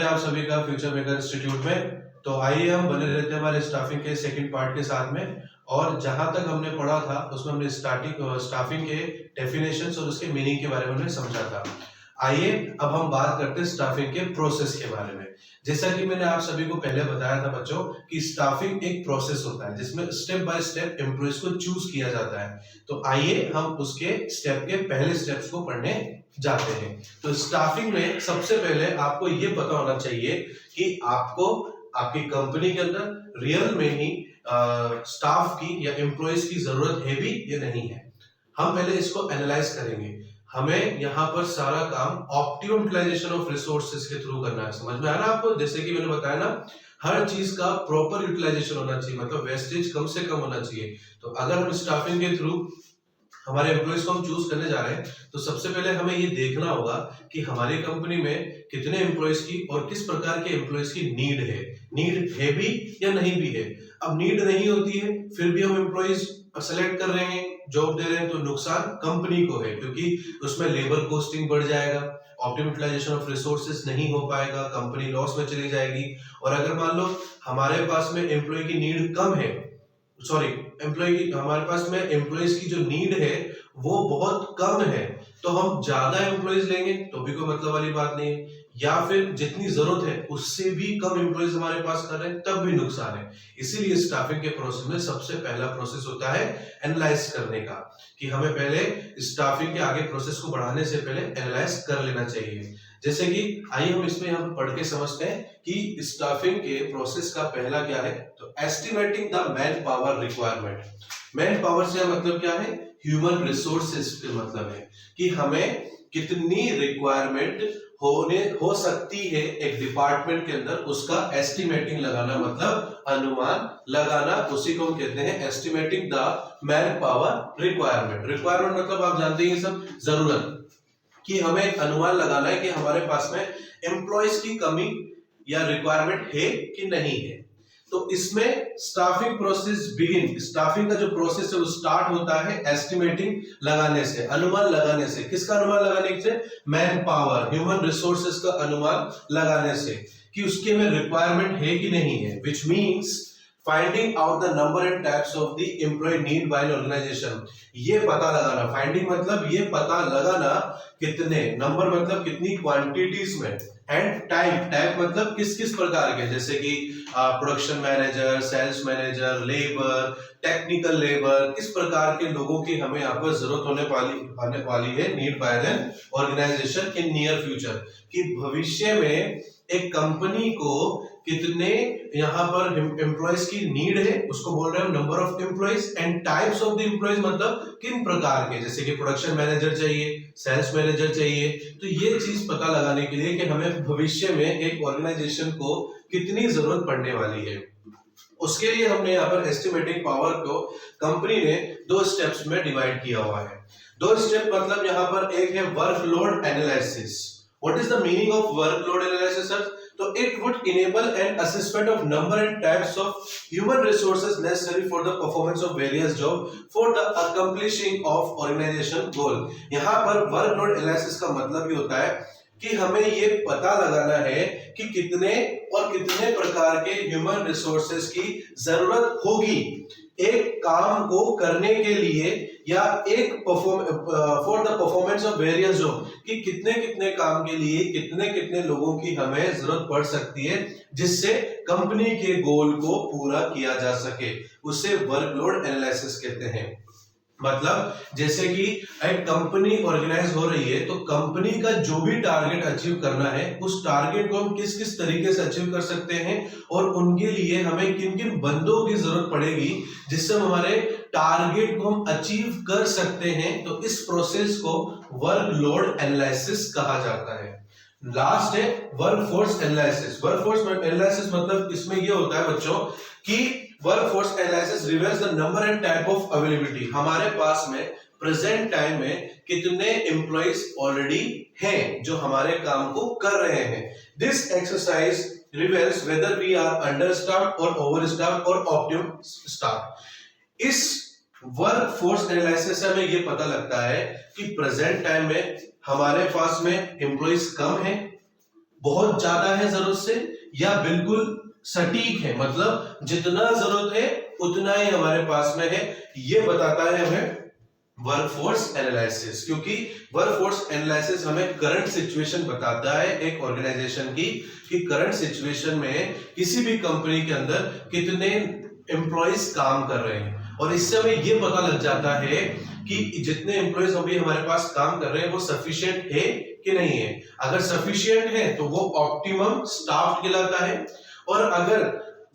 आप सभी का फ्यूचर मेकर इंस्टीट्यूट में। तो आइए हम बने रहते हैं हमारे स्टाफिंग के सेकंड पार्ट के साथ में। और जहां तक हमने पढ़ा था उसमें हमने स्टाफिंग के डेफिनेशंस और उसके मीनिंग के बारे में हमने समझा था। आइए अब हम बात करते हैं स्टाफिंग के प्रोसेस के बारे में। जैसा कि मैंने आप सभी को पहले बताया था बच्चों कि स्टाफिंग एक प्रोसेस होता है जिसमें स्टेप बाय स्टेप एम्प्लॉइज को चूज किया जाता है। तो आइए हम उसके स्टेप के पहले स्टेप्स को पढ़ने जाते हैं। तो स्टाफिंग में सबसे पहले आपको ये पता होना चाहिए कि आपको आपकी कंपनी के अंदर रियल में ही स्टाफ की या एम्प्लॉइज की जरूरत है भी या नहीं है। हम पहले इसको एनालाइज करेंगे। हमें यहाँ पर सारा काम ऑप्टिमम यूटिलाइजेशन ऑफ रिसोर्सेज के थ्रू करना है। समझ में आया ना आपको? जैसे कि मैंने बताया ना, हर चीज का प्रॉपर यूटिलाइजेशन होना चाहिए, मतलब वेस्टेज कम से कम होना चाहिए। तो अगर हम स्टाफिंग के थ्रू हमारे एम्प्लॉइज को हम चूज करने जा रहे हैं तो सबसे पहले हमें ये देखना होगा कि हमारी कंपनी में कितने एम्प्लॉइज की और किस प्रकार के एम्प्लॉइज की नीड है भी या नहीं भी है। अब नीड नहीं होती है फिर भी हम एम्प्लॉइज सेलेक्ट कर रहे हैं, जॉब दे रहे हैं, तो नुकसान कंपनी को है क्योंकि उसमें लेबर कॉस्टिंग बढ़ जाएगा, ऑप्टिमम यूटिलाइजेशन ऑफ रिसोर्सेज नहीं हो पाएगा, कंपनी लॉस में चली जाएगी। और अगर मान लो हमारे पास में एम्प्लॉय की नीड कम है, हमारे पास में एम्प्लॉइज की जो नीड है वो बहुत कम है, तो हम ज्यादा एम्प्लॉइज लेंगे तो भी कोई मतलब वाली बात नहीं है, या फिर जितनी जरूरत है उससे भी कम एम्प्लॉइज हमारे पास कर रहे हैं तब भी नुकसान है। इसीलिए स्टाफिंग के प्रोसेस में सबसे पहला प्रोसेस होता है एनालाइज करने का, कि हमें पहले स्टाफिंग के आगे प्रोसेस को बढ़ाने से पहले एनालाइज कर लेना चाहिए। जैसे कि आइए हम इसमें यहाँ पर पढ़ के समझते हैं कि स्टाफिंग के प्रोसेस का पहला क्या है। तो estimating the man power requirement. Man power से मतलब क्या है? ह्यूमन रिसोर्सेज के मतलब है कि हमें कितनी रिक्वायरमेंट हो सकती है एक डिपार्टमेंट के अंदर, उसका एस्टिमेटिंग लगाना, मतलब अनुमान लगाना, उसी को हम कहते हैं estimating the man power requirement. Requirement मतलब आप जानते हैं सब जरूरत, कि हमें एक अनुमान लगाना है कि हमारे पास में एम्प्लॉइज की कमी या रिक्वायरमेंट है कि नहीं है। तो इसमें स्टाफिंग प्रोसेस बिगिन, स्टाफिंग का जो प्रोसेस है वो स्टार्ट होता है एस्टिमेटिंग लगाने से, अनुमान लगाने से। किसका अनुमान लगाने से? मैन पावर, ह्यूमन रिसोर्सेज का अनुमान लगाने से कि उसके में रिक्वायरमेंट है कि नहीं है, which means finding out the number and types of the employ need by an organisation. ये पता लगाना, फाइंडिंग मतलब ये पता लगाना, कितने, नंबर मतलब कितनी क्वांटिटीज में, एंड टाइप मतलब किस किस प्रकार के, जैसे कि production manager, sales manager, labour, technical labour, किस प्रकार के लोगों की हमें यहाँ पर जरूरत होने वाली है, need by an organisation in near future, कि भविष्य में एक कंपनी को कितने यहाँ पर एम्प्लॉइज की नीड है, उसको बोल रहे हैं number of employees, and types of the employees मतलब किन प्रकार के, जैसे कि प्रोडक्शन मैनेजर चाहिए, सेल्स मैनेजर चाहिए। तो ये चीज पता लगाने के लिए कि हमें भविष्य में एक ऑर्गेनाइजेशन को कितनी जरूरत पड़ने वाली है, उसके लिए हमने यहाँ पर एस्टिमेटिंग पावर को कंपनी ने दो स्टेप्स में डिवाइड किया हुआ है। दो स्टेप मतलब यहाँ पर एक है workload analysis. What is the meaning of workload analysis, sir? So it would enable an assessment of number and types of human resources necessary for the performance of various jobs for the accomplishing of organization goal. यहाँ पर workload analysis का मतलब ये होता है कि हमें ये पता लगाना है कि कितने और कितने प्रकार के ह्यूमन रिसोर्सेज की जरूरत होगी एक काम को करने के लिए, या एक for the performance of various job, कि कितने कितने काम के लिए कितने कितने लोगों की हमें जरूरत पड़ सकती है जिससे कंपनी के गोल को पूरा किया जा सके, उसे वर्कलोड एनालिसिस कहते हैं। मतलब जैसे कि एक कंपनी ऑर्गेनाइज हो रही है तो कंपनी का जो भी टारगेट अचीव करना है उस टारगेट को हम किस किस तरीके से अचीव कर सकते हैं, और उनके लिए हमें किन किन बंदों की जरूरत पड़ेगी जिससे हम हमारे टारगेट को हम अचीव कर सकते हैं। तो इस प्रोसेस को वर्कलोड एनालिसिस कहा जाता है। लास्ट है वर्कफोर्स एनालिसिस। वर्कफोर्स एनालिसिस मतलब इसमें यह होता है बच्चों कि workforce analysis reveals the number and type of availability. हमारे पास में प्रेजेंट टाइम में कितने एम्प्लॉइज ऑलरेडी हैं जो हमारे काम को कर रहे हैं। This exercise reveals whether we are understaffed और ओवरस्टाफ्ड और ऑप्टिमम स्टाफ। इस वर्कफोर्स एनालिसिस से हमें ये पता लगता है कि प्रेजेंट टाइम में हमारे पास में एम्प्लॉइज कम है, बहुत ज्यादा है जरूरत से, या बिल्कुल सटीक है, मतलब जितना जरूरत है उतना ही हमारे पास में है, ये बताता है हमें वर्कफोर्स एनालिसिस। क्योंकि वर्कफोर्स एनालिसिस हमें करंट सिचुएशन बताता है एक ऑर्गेनाइजेशन की, कि करंट सिचुएशन में किसी भी कंपनी के अंदर कितने एम्प्लॉइज काम कर रहे हैं, और इससे हमें ये पता लग जाता है कि जितने एम्प्लॉइज अभी हमारे पास काम कर रहे हैं वो सफिशिएंट है कि नहीं है। अगर सफिशिएंट है तो वो ऑप्टिमम स्टाफ कहलाता है, और अगर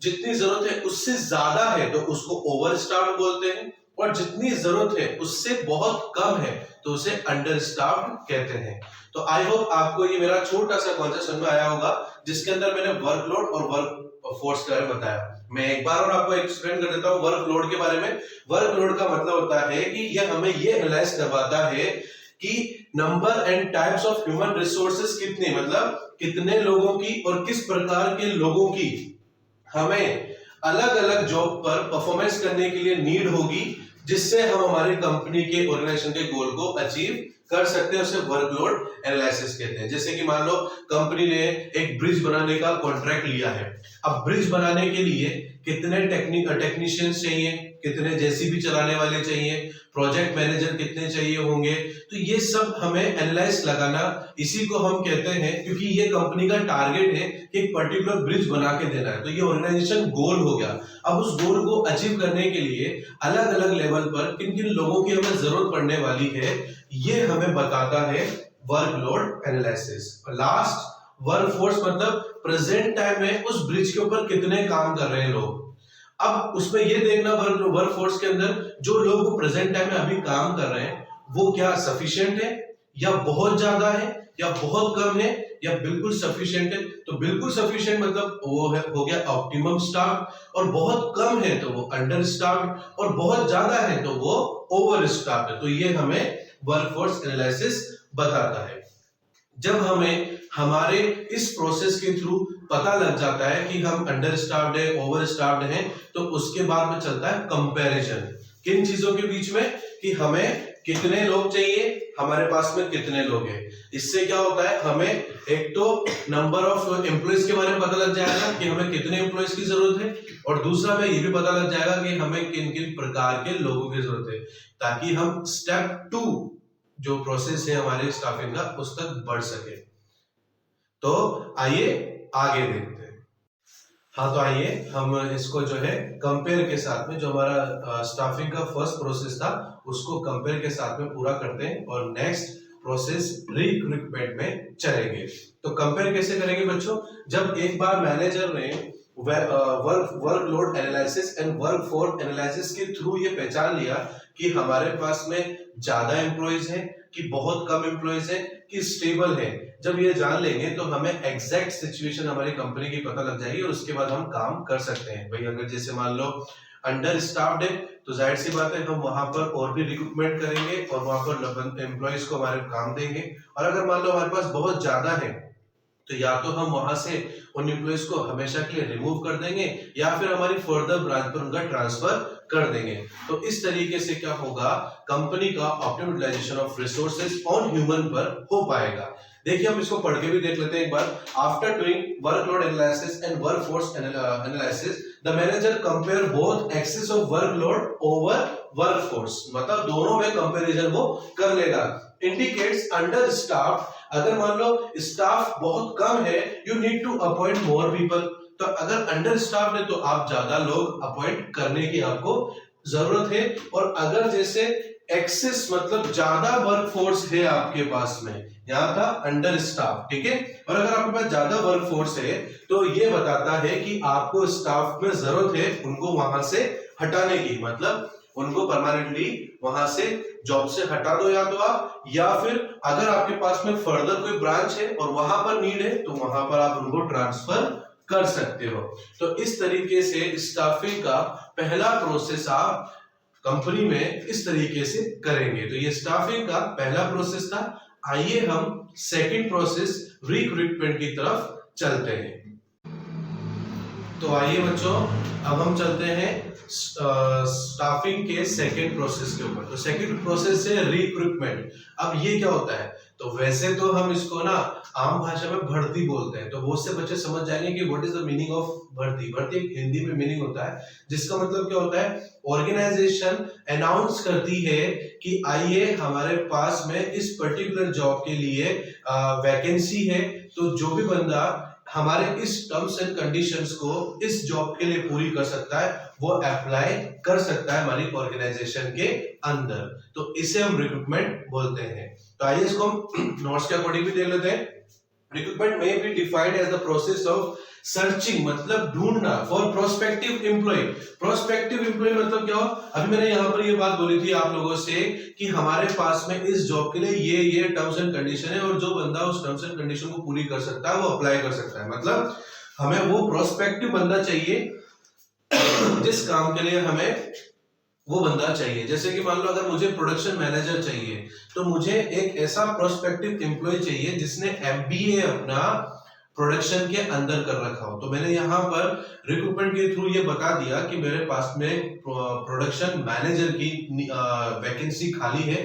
जितनी जरूरत है उससे ज्यादा है तो उसको ओवर स्टाफ बोलते हैं, और जितनी जरूरत है उससे बहुत कम है तो उसे अंडर स्टाफ कहते हैं। तो आई होप आपको ये मेरा छोटा सा कॉन्सेप्ट समझ में आया होगा, जिसके अंदर मैंने वर्कलोड और वर्क फोर्स के बारे में बताया। मैं एक बार और आपको एक्सप्लेन कर देता हूँ वर्कलोड के बारे में। वर्कलोड का मतलब होता है कि यह हमें ये एनालाइज करवाता है कि number and types of human resources कितने, मतलब कितने लोगों की और किस प्रकार के लोगों की हमें अलग अलग जॉब पर परफॉर्मेंस करने के लिए नीड होगी, जिससे हम हमारी कंपनी के ऑर्गेनाइजेशन के गोल को अचीव कर सकते हैं। उसे वर्कलोड एनालिसिस कहते हैं। जैसे कि मान लो कंपनी ने एक ब्रिज बनाने का कॉन्ट्रैक्ट लिया है। अब ब्रिज बनाने के लिए कितने टेक्नीशियंस चाहिए, कितने जेसीबी चलाने वाले चाहिए, प्रोजेक्ट मैनेजर कितने चाहिए होंगे, तो ये सब हमें एनालाइज लगाना, इसी को हम कहते हैं, क्योंकि ये कंपनी का टारगेट है कि एक पर्टिकुलर ब्रिज बना के देना है, तो ये ऑर्गेनाइजेशन गोल हो गया। अब उस गोल को अचीव करने के लिए अलग अलग लेवल पर किन किन लोगों की हमें जरूरत पड़ने वाली है, ये हमें बताता है वर्कलोड एनालिसिस। लास्ट वर्कफोर्स मतलब प्रेजेंट टाइम में उस ब्रिज के ऊपर कितने काम कर रहे हैं लोग। अब उसमें ये देखना वर्कफोर्स के अंदर जो लोग प्रेजेंट टाइम में अभी काम कर रहे हैं वो क्या सफिशिएंट है, या बहुत ज्यादा है, या बहुत कम है, या बिल्कुल सफिशिएंट है। तो बिल्कुल सफिशिएंट मतलब वो है हो गया ऑप्टिमम स्टाफ, और बहुत कम है तो वो अंडर स्टाफ, और बहुत ज्यादा है तो वो ओवर स्टाफ है। तो ये हमें वर्कफोर्स एनालिसिस बताता है। जब हमें हमारे इस प्रोसेस के थ्रू पता लग जाता है कि हम अंडर स्टाफ्ड है, ओवर स्टाफ्ड हैं, तो उसके बाद में चलता है कंपैरिजन किन चीजों के बीच में, कि हमें कितने लोग चाहिए, हमारे पास में कितने लोग हैं। इससे क्या होता है, हमें एक तो नंबर ऑफ एम्प्लॉइज के बारे में पता लग जाएगा कि हमें कितने एम्प्लॉइज की जरूरत है, और दूसरा में ये भी पता लग जाएगा कि हमें किन किन प्रकार के लोगों की जरूरत है, ताकि हम स्टेप 2 जो प्रोसेस है हमारे स्टाफिंग का उस तक बढ़ सके। तो आइए आगे देखते हैं। हाँ, तो आइए हम इसको जो है कंपेयर के साथ में, जो हमारा स्टाफिंग का फर्स्ट प्रोसेस था उसको कंपेयर के साथ में पूरा करते हैं, और नेक्स्ट प्रोसेस रिक्रूटमेंट में चलेंगे। तो कंपेयर कैसे करेंगे बच्चों, जब एक बार मैनेजर ने workload analysis and workforce analysis के थ्रू ये पहचान लिया कि हमारे पास में ज्यादा एम्प्लॉइज हैं, कि बहुत कम एम्प्लॉइज हैं, कि स्टेबल है, जब ये जान लेंगे तो हमें एग्जैक्ट सिचुएशन हमारी कंपनी की पता लग जाएगी, और उसके बाद हम काम कर सकते हैं। भाई अगर जैसे मान लो अंडर स्टाफ्ड है तो जाहिर सी बात है हम वहां पर और भी रिक्रूटमेंट करेंगे और वहां पर एम्प्लॉइज को हमारे काम देंगे। और अगर मान लो हमारे पास बहुत ज्यादा है तो या तो हम वहां से उन एम्प्लॉइज को हमेशा के लिए रिमूव कर देंगे, या फिर हमारी फर्दर ब्रांच पर उनका ट्रांसफर कर देंगे। तो इस तरीके से क्या होगा, कंपनी का optimum utilisation of resources on human पर हो पाएगा। देखिए हम इसको पढ़ के भी देख लेते हैं एक बार। After doing workload analysis and workforce analysis, the manager compare both excess of workload over workforce, मतलब दोनों में कंपैरिजन वो कर लेगा। इंडिकेट्स अंडर स्टाफ, अगर मान लो स्टाफ बहुत कम है, you need to appoint more people. तो अगर अंडर स्टाफ है तो आप ज्यादा लोग अपॉइंट करने की आपको जरूरत है। और अगर जैसे एक्सेस मतलब ज्यादा वर्कफोर्स है आपके पास में, यहाँ था अंडर स्टाफ, ठीक है, और अगर आपके पास ज्यादा वर्कफोर्स है तो ये बताता है कि आपको स्टाफ में जरूरत है उनको वहां से हटाने की, मतलब उनको परमानेंटली वहां से जॉब से हटा दो या तो आप, या फिर अगर आपके पास में फर्दर कोई ब्रांच है और वहां पर नीड है तो वहां पर आप उनको ट्रांसफर कर सकते हो। तो इस तरीके से स्टाफिंग का पहला प्रोसेस आप कंपनी में इस तरीके से करेंगे। तो ये स्टाफिंग का पहला प्रोसेस था। आइए हम सेकंड प्रोसेस रिक्रूटमेंट की तरफ चलते हैं। तो आइए बच्चों अब हम चलते हैं स्टाफिंग के सेकंड प्रोसेस के ऊपर। तो सेकंड प्रोसेस है रिक्रूटमेंट। अब ये क्या होता है, तो वैसे तो हम इसको ना आम भाषा में भर्ती बोलते हैं, तो बहुत से बच्चे समझ जाएंगे कि what is the meaning of भर्ती। भर्ती एक हिंदी में मीनिंग होता है जिसका मतलब क्या होता है, ऑर्गेनाइजेशन अनाउंस करती है कि आइए हमारे पास में इस पर्टिकुलर जॉब के लिए वैकेंसी है, तो जो भी बंदा हमारे इस टर्म्स एंड कंडीशंस को इस जॉब के लिए पूरी कर सकता है वो अप्लाई कर सकता है हमारी ऑर्गेनाइजेशन के अंदर, तो इसे हम रिक्रूटमेंट बोलते हैं। तो आइए इसको हम नोट्स के अकॉर्डिंग भी देख लेते हैं। रिक्रूटमेंट में be defined as the process of searching, मतलब ढूंढना, for prospective employ. Prospective employ मतलब क्या हो, अभी मैंने यहाँ पर ये बात बोली थी आप लोगों से कि हमारे पास में इस जॉब के लिए ये टर्म्स एंड कंडीशन है और जो बंदा उस टर्म्स एंड कंडीशन को पूरी कर सकता है वो अप्लाई कर सकता है। मतलब हमें वो प्रोस्पेक्टिव बंदा चाहिए जिस काम के लिए हमें वो बंदा चाहिए। जैसे कि मान लो अगर मुझे प्रोडक्शन मैनेजर चाहिए तो मुझे एक ऐसा प्रोस्पेक्टिव एम्प्लॉय चाहिए जिसने एमबीए अपना प्रोडक्शन के अंदर कर रखा हो। तो मैंने यहाँ पर रिक्रूटमेंट के थ्रू ये बता दिया कि मेरे पास में प्रोडक्शन मैनेजर की वैकेंसी खाली है,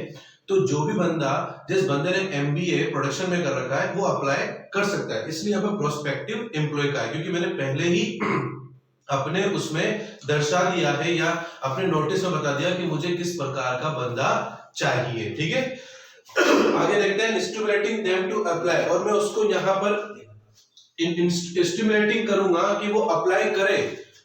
तो जो भी बंदा, जिस बंदे ने एमबीए प्रोडक्शन में कर रखा है वो अप्लाई कर सकता है। इसलिए यहाँ पर प्रोस्पेक्टिव एम्प्लॉय का है क्योंकि मैंने पहले ही अपने उसमें दर्शा दिया है या अपने नोटिस में बता दिया कि मुझे किस प्रकार का बंदा चाहिए। ठीक है, आगे देखते हैं स्टिमुलेटिंग देम टू अप्लाई, और मैं उसको यहाँ पर स्टिमुलेटिंग करूंगा कि वो अप्लाई करे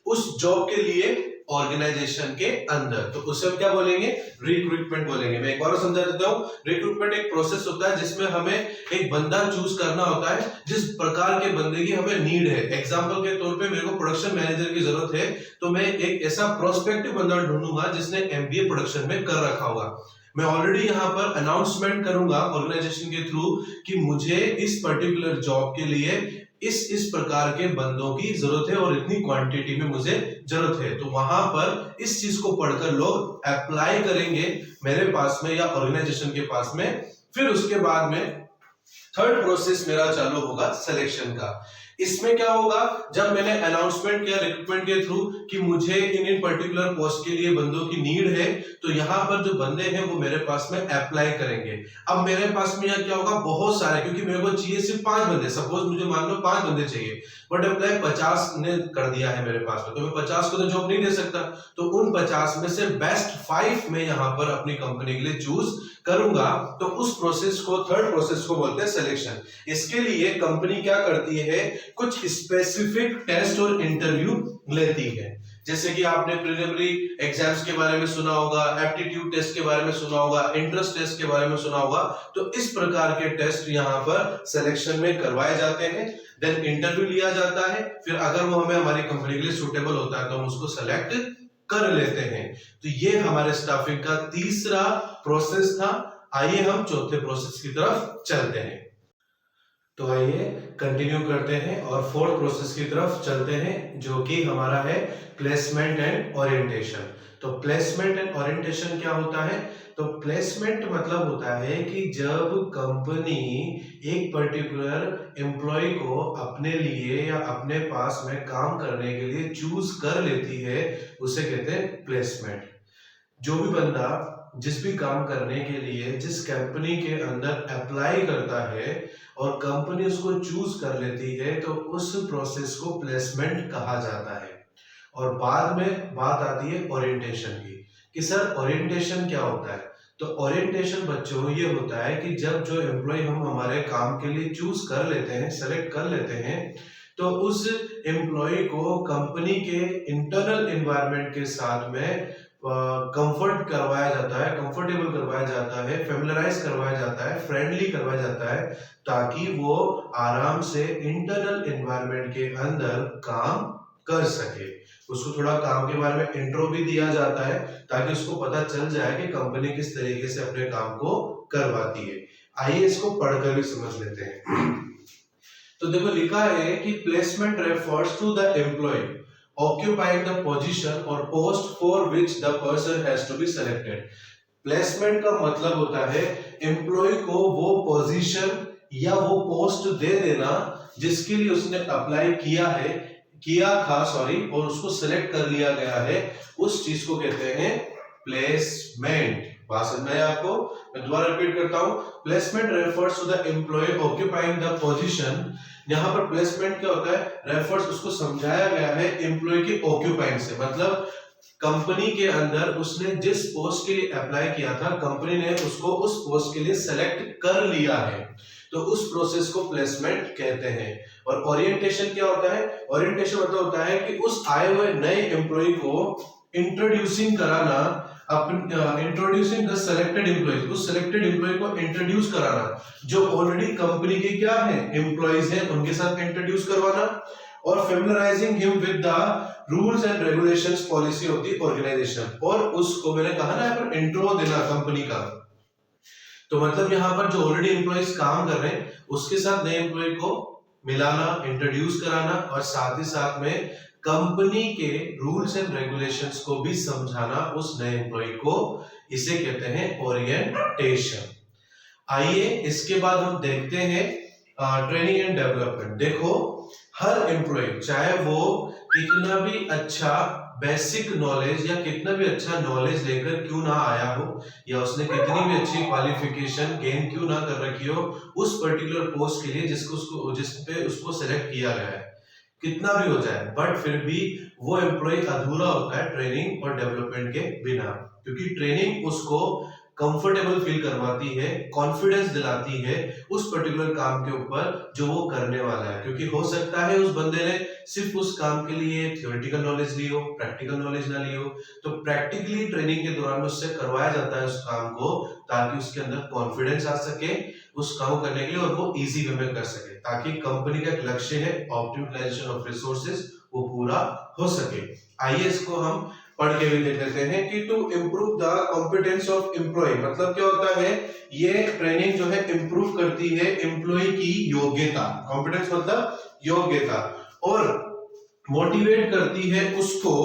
उस जॉब के लिए ऑर्गेनाइजेशन के अंदर, तो उसे हम क्या बोलेंगे, रिक्रूटमेंट बोलेंगे। मैं एक बार समझा देता हूँ। रिक्रूटमेंट एक प्रोसेस होता है जिसमें हमें एक बंदा चूज करना होता है जिस प्रकार के बंदे की हमें नीड है। एग्जांपल के तौर पे मेरे को प्रोडक्शन मैनेजर की जरूरत है, तो मैं एक ऐसा प्रोस्पेक्टिव बंदा ढूंढूंगा जिसने एमबीए प्रोडक्शन में कर रखा होगा। मैं ऑलरेडी यहाँ पर अनाउंसमेंट करूंगा ऑर्गेनाइजेशन के थ्रू कि मुझे इस पर्टिकुलर जॉब के लिए इस प्रकार के बंदों की जरूरत है और इतनी क्वांटिटी में मुझे जरूरत है। तो वहां पर इस चीज को पढ़कर लोग अप्लाई करेंगे मेरे पास में या ऑर्गेनाइजेशन के पास में। फिर उसके बाद में थर्ड प्रोसेस मेरा चालू होगा सिलेक्शन का। इसमें क्या होगा, जब मैंने अनाउंसमेंट किया रिक्रूटमेंट के थ्रू कि मुझे इन पर्टिकुलर पोस्ट के लिए बंदों की नीड है, तो यहाँ पर जो बंदे हैं वो मेरे पास में अप्लाई करेंगे। अब मेरे पास में यहाँ क्या होगा, बहुत सारे, क्योंकि मेरे को चाहिए सिर्फ 5 बंदे। सपोज मुझे मान लो 5 बंदे चाहिए, बट अप्लाई 50 ने कर दिया है मेरे पास में, तो मैं 50 को तो जॉब नहीं दे सकता। तो उन 50 में से बेस्ट 5 मैं यहाँ पर अपनी कंपनी के लिए चूज करूंगा। तो उस प्रोसेस को, थर्ड प्रोसेस को बोलते हैं सिलेक्शन। इसके लिए कंपनी क्या करती है, कुछ स्पेसिफिक टेस्ट और इंटरव्यू लेती है। जैसे कि आपने प्रिलिमिनरी एग्जाम्स के बारे में सुना होगा, एप्टीट्यूड टेस्ट के बारे में सुना होगा, इंट्रेंस टेस्ट के बारे में सुना होगा। तो इस प्रकार के टेस्ट यहाँ पर सिलेक्शन में करवाए जाते हैं। देन इंटरव्यू लिया जाता है, फिर अगर वो हमें हमारी कंपनी के लिए सुटेबल होता है तो हम उसको सेलेक्ट कर लेते हैं। तो ये हमारे स्टाफिंग का तीसरा प्रोसेस था। आइए हम चौथे प्रोसेस की तरफ चलते हैं। तो आइए कंटिन्यू करते हैं और फोर्थ प्रोसेस की तरफ चलते हैं, जो कि हमारा है प्लेसमेंट एंड ओरिएंटेशन। तो प्लेसमेंट एंड ओरिएंटेशन क्या होता है, तो प्लेसमेंट मतलब होता है कि जब कंपनी एक पर्टिकुलर एम्प्लॉय को अपने लिए या अपने पास में काम करने के लिए चूज कर लेती है, उसे कहते हैं प्लेसमेंट। जो भी बंदा जिस भी काम करने के लिए जिस कंपनी के अंदर अप्लाई करता है और कंपनी उसको चूज कर लेती है, तो उस प्रोसेस को प्लेसमेंट कहा जाता है। और बाद में बात आती है ओरिएंटेशन की, कि सर ओरिएंटेशन क्या होता है। तो ओरिएंटेशन बच्चों ये होता है कि जब जो एम्प्लॉय हम हमारे काम के लिए चूज कर लेते हैं, सेलेक्ट कर लेते हैं, तो उस एम्प्लॉय को कंपनी के इंटरनल एनवायरनमेंट के साथ में कंफर्ट करवाया जाता है, कंफर्टेबल करवाया जाता है, फेमिलराइज करवाया जाता है, फ्रेंडली करवाया जाता है, ताकि वो आराम से इंटरनल एनवायरनमेंट के अंदर काम कर सके। उसको थोड़ा काम के बारे में इंट्रो भी दिया जाता है ताकि उसको पता चल जाए कि कंपनी किस तरीके से अपने काम को करवाती है। आइए इसको पढ़कर भी समझ लेते हैं। तो देखो लिखा है कि placement refers to the employ occupying the position or post for which the person has to be selected। Placement का मतलब होता है एम्प्लॉय को वो पोजीशन या वो पोस्ट दे देना जिसके लिए उसने अप्लाई किया था और उसको सेलेक्ट कर लिया गया है, उस चीज को कहते हैं प्लेसमेंट। बात समझ में आई आपको? मैं दोबारा रिपीट करता हूं, placement refers to the employ occupying the position. यहाँ पर प्लेसमेंट क्या होता है, रेफर्स उसको समझाया गया है एम्प्लॉय के ऑक्यूपाइंग से, मतलब कंपनी के अंदर उसने जिस पोस्ट के लिए अप्लाई किया था, कंपनी ने उसको उस पोस्ट के लिए सेलेक्ट कर लिया है, तो उस प्रोसेस को प्लेसमेंट कहते हैं। और ओरिएंटेशन क्या होता है, ओरिएंटेशन मतलब होता है कि उस आए हुए नए एम्प्लॉय को इंट्रोड्यूसिंग कराना, इंट्रोड्यूसिंग द सिलेक्टेड एम्प्लॉयज, उस सिलेक्टेड एम्प्लॉय को इंट्रोड्यूस कराना, जो ऑलरेडी कंपनी के क्या है एम्प्लॉयज हैं उनके साथ इंट्रोड्यूस करवाना, और familiarising him with the rules and regulations policy of the organisation, और उसको मैंने कहा ना यहाँ पर इंट्रो देना कंपनी का, तो मतलब यहाँ पर जो ऑलरेडी एम्प्लॉयज काम कर रहे हैं उसके साथ नए एम्प्लॉय को मिलाना, इंट्रोड्यूस कराना, और साथ ही साथ में कंपनी के रूल्स एंड रेगुलेशंस को भी समझाना उस नए एम्प्लॉय को, इसे कहते हैं ओरिएंटेशन। आइए इसके बाद हम देखते हैं ट्रेनिंग एंड डेवलपमेंट। देखो हर एम्प्लॉय चाहे वो कितना भी अच्छा बेसिक नॉलेज या कितना भी अच्छा नॉलेज लेकर क्यों ना आया हो, या उसने कितनी भी अच्छी क्वालिफिकेशन गेन क्यों ना कर रखी हो उस पर्टिकुलर पोस्ट के लिए जिस पे उसको सेलेक्ट किया गया है, कितना भी हो जाए, बट फिर भी वो एम्प्लॉय अधूरा होता है ट्रेनिंग और डेवलपमेंट के बिना, क्योंकि ट्रेनिंग उसको कंफर्टेबल फील करवाती है, कॉन्फिडेंस दिलाती है उस पर्टिकुलर काम के ऊपर जो वो करने वाला है। क्योंकि हो सकता है उस बंदे ने सिर्फ उस काम के लिए थ्योरेटिकल नॉलेज ली हो, प्रैक्टिकल नॉलेज ना ली हो, तो प्रैक्टिकली ट्रेनिंग के दौरान उससे करवाया जाता है उस काम को, ताकि उसके अंदर कॉन्फिडेंस आ सके उस काम करने के लिए और वो इजी वे में कर सके, ताकि कंपनी का एक लक्ष्य है ऑप्टिमाइजेशन ऑफ रिसोर्सेज वो पूरा हो सके। आइए इसको हम पढ़ के भी देख लेते हैं कि to improve the competence of employ, मतलब क्या होता है, ये ट्रेनिंग जो है इम्प्रूव करती है एम्प्लॉय की योग्यता, कॉम्पिटेंस मतलब योग्यता, और मोटिवेट करती है उसको,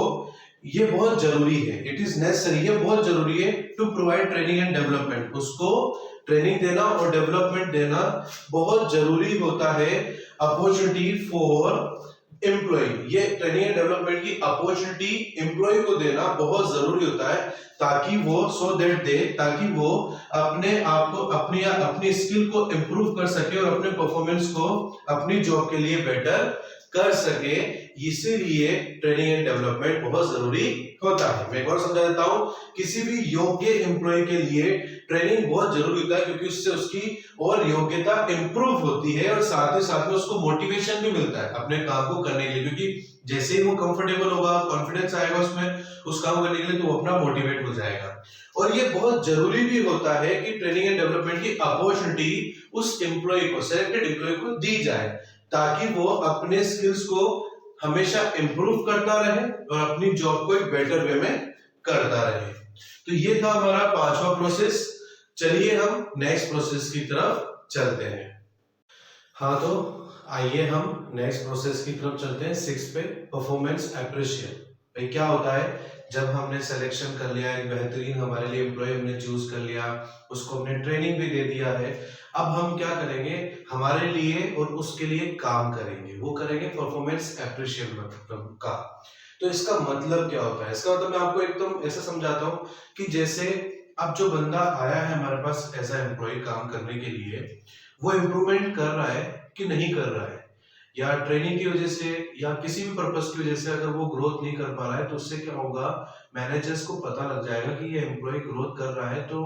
ये बहुत जरूरी है, इट इज नेसेसरी, ये बहुत जरूरी है to provide training and development, उसको ट्रेनिंग देना और डेवलपमेंट देना बहुत जरूरी होता है, अपॉर्चुनिटी फॉर एम्प्लॉय, ये ट्रेनिंग एंड डेवलपमेंट की अपॉर्चुनिटी एम्प्लॉय को देना बहुत जरूरी होता है, ताकि वो ताकि वो अपने आप को अपनी स्किल को इंप्रूव कर सके और अपने परफॉर्मेंस को अपनी जॉब के लिए बेटर कर सके, इसीलिए ट्रेनिंग एंड डेवलपमेंट बहुत जरूरी होता है। मैं एक और समझा देता हूं, किसी भी योग्य एम्प्लॉय के लिए ट्रेनिंग बहुत जरूरी होता है, क्योंकि उससे उसकी और योग्यता इंप्रूव होती है और साथ ही साथ में उसको मोटिवेशन भी मिलता है अपने काम को करने के लिए, क्योंकि जैसे ही वो कंफर्टेबल होगा, कॉन्फिडेंस आएगा उसमें उस काम करने के लिए, तो वो अपना मोटिवेट हो जाएगा। और ये बहुत जरूरी भी होता है कि ट्रेनिंग एंड डेवलपमेंट की अपॉर्चुनिटी उस एम्प्लॉय को, सिलेक्टेड एम्प्लॉय को दी जाए, ताकि वो अपने स्किल्स को हमेशा इंप्रूव करता रहे और अपनी जॉब को एक बेटर वे में करता रहे। तो ये था हमारा 5वां प्रोसेस। चलिए हम नेक्स्ट प्रोसेस की तरफ चलते हैं। हाँ, तो आइए हम नेक्स्ट प्रोसेस की तरफ चलते हैं, 6 पे, परफॉर्मेंस एप्रिशिएशन। भाई क्या होता है, जब हमने सिलेक्शन कर लिया, एक बेहतरीन हमारे लिए एम्प्लॉय हमने चूज कर लिया, उसको हमने ट्रेनिंग भी दे दिया है, अब हम क्या करेंगे, हमारे लिए और उसके लिए काम करेंगे, वो करेंगे परफॉर्मेंस एप्रिशिएशन मतलब का। तो इसका मतलब क्या होता है, इसका मतलब मैं आपको एकदम ऐसा समझाता हूँ कि जैसे अब जो बंदा आया है हमारे पास एज ए एम्प्लॉय काम करने के लिए, वो इम्प्रूवमेंट कर रहा है कि नहीं कर रहा है, या ट्रेनिंग की वजह से या किसी भी पर्पस की वजह से अगर वो ग्रोथ नहीं कर पा रहा है, तो उससे क्या होगा, मैनेजर्स को पता लग जाएगा कि ये एम्प्लॉय ग्रोथ कर रहा है तो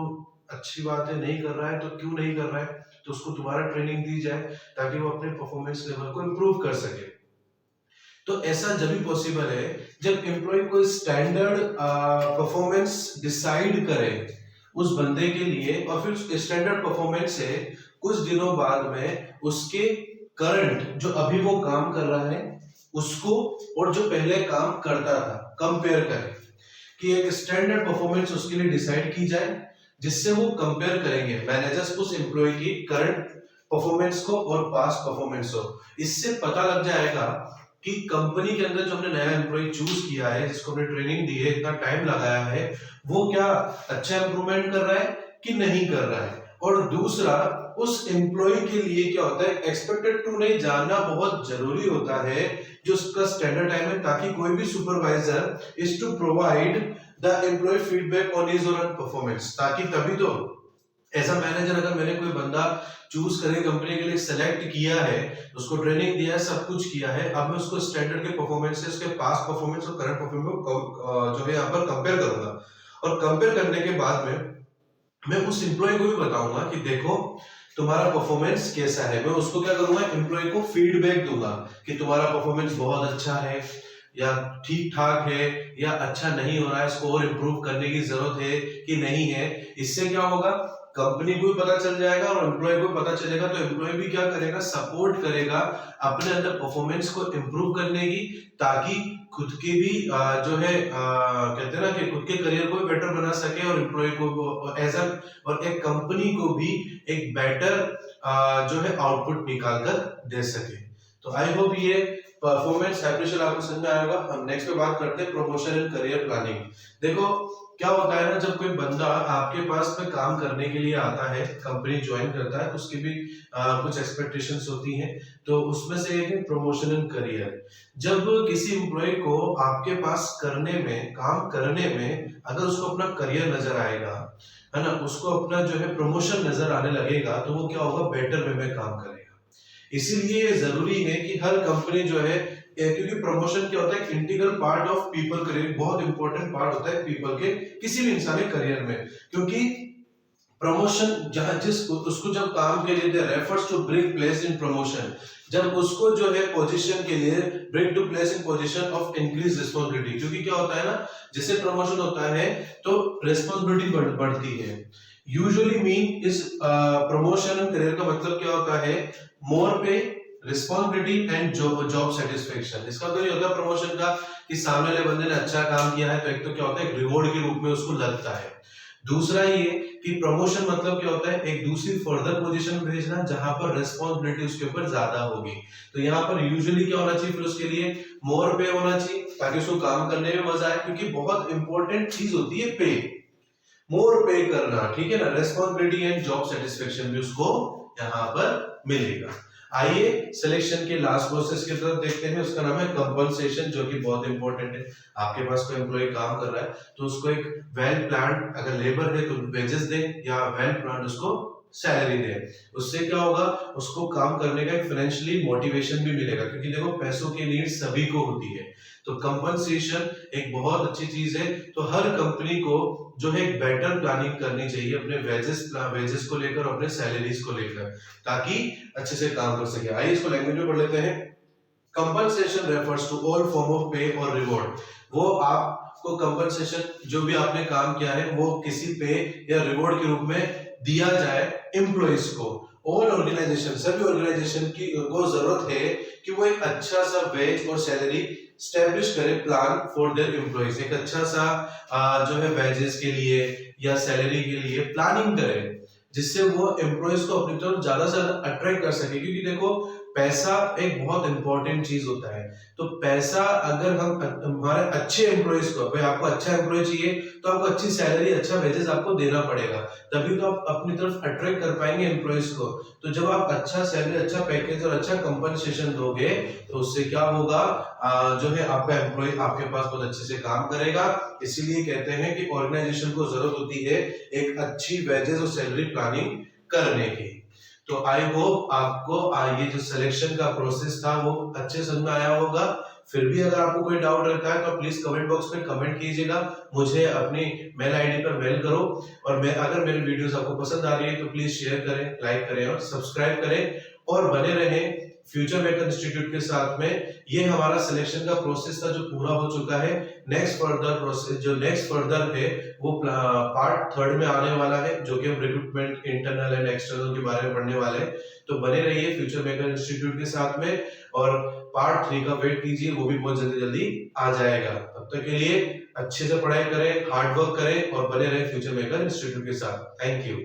अच्छी बात है, नहीं कर रहा है तो क्यों नहीं कर रहा है, तो उसको दोबारा ट्रेनिंग दी जाए ताकि वो अपने परफॉर्मेंस लेवल को इम्प्रूव कर सके। तो ऐसा जब भी पॉसिबल है जब एम्प्लॉय कोई स्टैंडर्ड परफॉर्मेंस डिसाइड करे उस बंदे के लिए, और फिर स्टैंडर्ड परफॉर्मेंस से कुछ दिनों बाद में उसके करंट जो अभी वो काम कर रहा है उसको और जो पहले काम करता था कंपेयर करें, कि एक स्टैंडर्ड परफॉर्मेंस उसके लिए डिसाइड की जाए, जिससे वो कंपेयर करेंगे मैनेजर्स उस एम्प्लॉय की करंट परफॉर्मेंस को और पास्ट परफॉर्मेंस को। इससे पता लग जाएगा कि कंपनी के अंदर जो हमने नया एम्प्लॉय चूज किया है, जिसको हमने ट्रेनिंग दी है, इतना टाइम लगाया है, वो क्या अच्छा इंप्रूवमेंट कर रहा है कि नहीं कर रहा है। और दूसरा, उस एम्प्लॉय के लिए क्या होता है, एक्सपेक्टेड टू नहीं जानना बहुत जरूरी होता है जो उसका स्टैंडर्ड टाइम है, ताकि कोई भी supervisor is to provide the employ feedback on his और परफॉर्मेंस, ताकि तभी तो एज अ मैनेजर अगर मैंने कोई बंदा चूज करके कंपनी के लिए सेलेक्ट किया है, उसको ट्रेनिंग दिया है, सब कुछ किया है, अब मैं उसको स्टैंडर्ड के परफॉर्मेंस से उसके पास्ट परफॉर्मेंस और करंट परफॉर्मेंस को जो है यहाँ पर कंपेयर करूंगा, और कंपेयर करने के बाद में मैं उस एम्प्लॉय को भी बताऊंगा कि देखो तुम्हारा परफॉर्मेंस कैसा है। मैं उसको क्या करूंगा, एम्प्लॉय को फीडबैक दूंगा कि तुम्हारा परफॉर्मेंस बहुत अच्छा है या ठीक ठाक है या अच्छा नहीं हो रहा है, इसको और इम्प्रूव करने की जरूरत है कि नहीं है। इससे क्या होगा, कंपनी को भी पता चल जाएगा और एम्प्लॉय को पता चलेगा, तो एम्प्लॉय भी क्या करेगा, सपोर्ट करेगा अपने अंदर परफॉर्मेंस को इम्प्रूव करने की, ताकि खुद के भी जो है कहते हैं ना कि खुद के करियर को भी बेटर बना सके और एम्प्लॉय को एज और एक कंपनी को भी एक बेटर जो है आउटपुट निकाल कर दे सके। तो आई होप ये परफॉर्मेंस एप्रिशिएशन आपको समझ में आएगा। हम नेक्स्ट पे बात करते हैं प्रमोशन एंड करियर प्लानिंग। देखो क्या होता है ना, जब कोई बंदा आपके पास में काम करने के लिए आता है, कंपनी ज्वाइन करता है, तो उसकी भी कुछ एक्सपेक्टेशंस होती हैं, तो उसमें से एक है प्रमोशन एंड करियर। जब किसी एम्प्लॉय को आपके पास करने में, काम करने में अगर उसको अपना करियर नजर आएगा, है ना, उसको अपना जो है प्रमोशन नजर आने लगेगा, तो वो क्या होगा, बेटर वे में काम करेगा। इसीलिए जरूरी है कि हर कंपनी जो है, क्योंकि प्रमोशन क्या होता है, integral part of people career, बहुत इंपॉर्टेंट पार्ट होता है पीपल के किसी भी इंसान के करियर में, क्योंकि प्रमोशन जहां जिस उसको जब काम के लिए refers to bring place in promotion, जब उसको जो है पोजीशन के लिए bring to place in position of increase responsibility, क्योंकि क्या होता है ना, जैसे प्रमोशन होता है तो रिस्पॉन्सिबिलिटी बढ़ती है। यूजुअली मीन इस प्रमोशन एंड करियर का मतलब क्या होता है, मोर पे, रिस्पॉन्सिबिलिटी एंड जॉब सेटिस्फेक्शन। इसका तो ये होता है प्रमोशन का कि सामने वाले बंदे ने अच्छा काम किया है तो एक तो क्या होता है, रिवॉर्ड के रूप में उसको लगता है। दूसरा ये कि प्रमोशन मतलब क्या होता है, एक दूसरी फर्दर पोजीशन भेजना जहां पर रिस्पॉन्सिबिलिटी उसके ऊपर ज्यादा होगी। तो यहाँ पर यूजुअली क्या होना चाहिए, फिर उसके लिए मोर पे होना चाहिए ताकि उसको काम करने में मजा आए, क्योंकि बहुत इंपॉर्टेंट चीज होती है पे, मोर पे करना, ठीक है ना। रिस्पॉन्सिबिलिटी एंड जॉब सेटिस्फेक्शन भी उसको यहाँ पर मिलेगा। आइए सिलेक्शन के लास्ट प्रोसेस की तरफ देखते हैं, उसका नाम है कंपनसेशन, जो कि बहुत इंपॉर्टेंट है। आपके पास कोई एम्प्लॉय काम कर रहा है तो उसको एक वेल प्लान्ड, अगर लेबर है तो वेजेस दे, या वेल प्लान्ड उसको सैलरी दे। उससे क्या होगा, उसको काम करने का एक फाइनेंशियली मोटिवेशन भी मिलेगा, क्योंकि देखो पैसों की नीड सभी को होती है। तो कंपनसेशन एक बहुत अच्छी चीज है। तो हर कंपनी को जो है एक बेटर प्लानिंग करनी चाहिए अपने वेजेस को लेकर, अपने सैलरीज को लेकर, ताकि अच्छे से काम कर सके। आइए इसको लैंग्वेज में पढ़ लेते हैं। Compensation refers to all form of pay और रिवॉर्ड। वो आपको कंपनसेशन, जो भी आपने काम किया है वो किसी पे या रिवॉर्ड के रूप में दिया जाए एम्प्लॉइज को। ऑल ऑर्गेनाइजेशन, सभी ऑर्गेनाइजेशन की को जरूरत है कि वो एक अच्छा सा वेज और सैलरी स्टैब्लिश करे, प्लान फॉर देयर एम्प्लॉइज। एक अच्छा सा जो है वेजेस के लिए या सैलरी के लिए प्लानिंग करे, जिससे वो एम्प्लॉइज को अपनी तरफ ज्यादा से ज्यादा अट्रैक्ट कर सके। क्योंकि देखो पैसा एक बहुत इंपॉर्टेंट चीज होता है। तो पैसा अगर हम हमारे अच्छे एम्प्लॉइज को, भाई आपको अच्छा एम्प्लॉय चाहिए तो आपको अच्छी सैलरी, अच्छा वेजेस आपको देना पड़ेगा, तभी तो आप अपनी तरफ अट्रैक्ट कर पाएंगे एम्प्लॉइज को। तो जब आप अच्छा सैलरी, अच्छा पैकेज और अच्छा कंपनसेशन दोगे तो उससे क्या होगा, जो है आपका एम्प्लॉय आपके पास बहुत अच्छे से काम करेगा। इसीलिए कहते हैं कि ऑर्गेनाइजेशन को जरूरत होती है एक अच्छी वेजेस और सैलरी प्लानिंग करने की। तो आई होप आपको ये जो सिलेक्शन का प्रोसेस था वो अच्छे समझ में आया होगा। फिर भी अगर आपको कोई डाउट रहता है तो प्लीज कमेंट बॉक्स में कमेंट कीजिएगा, मुझे अपनी मेल आईडी पर मेल करो। और अगर मेरी वीडियोस आपको पसंद आ रही है तो प्लीज शेयर करें, लाइक करें और सब्सक्राइब करें, और बने रहें फ्यूचर मेकर इंस्टीट्यूट के साथ में। ये हमारा सिलेक्शन का प्रोसेस था जो पूरा हो चुका है। नेक्स्ट फर्दर प्रोसेस, जो नेक्स्ट फर्दर है वो पार्ट 3 में आने वाला है, जो कि हम रिक्रूटमेंट इंटरनल एंड एक्सटर्नल के बारे में पढ़ने वाले हैं। तो बने रहिए फ्यूचर मेकर इंस्टीट्यूट के साथ में, और पार्ट 3 का वेट कीजिए, वो भी बहुत जल्दी जल्दी आ जाएगा। तब तक के लिए अच्छे से पढ़ाई करें, हार्ड वर्क करें और बने रहे फ्यूचर मेकर इंस्टीट्यूट के साथ। Thank you.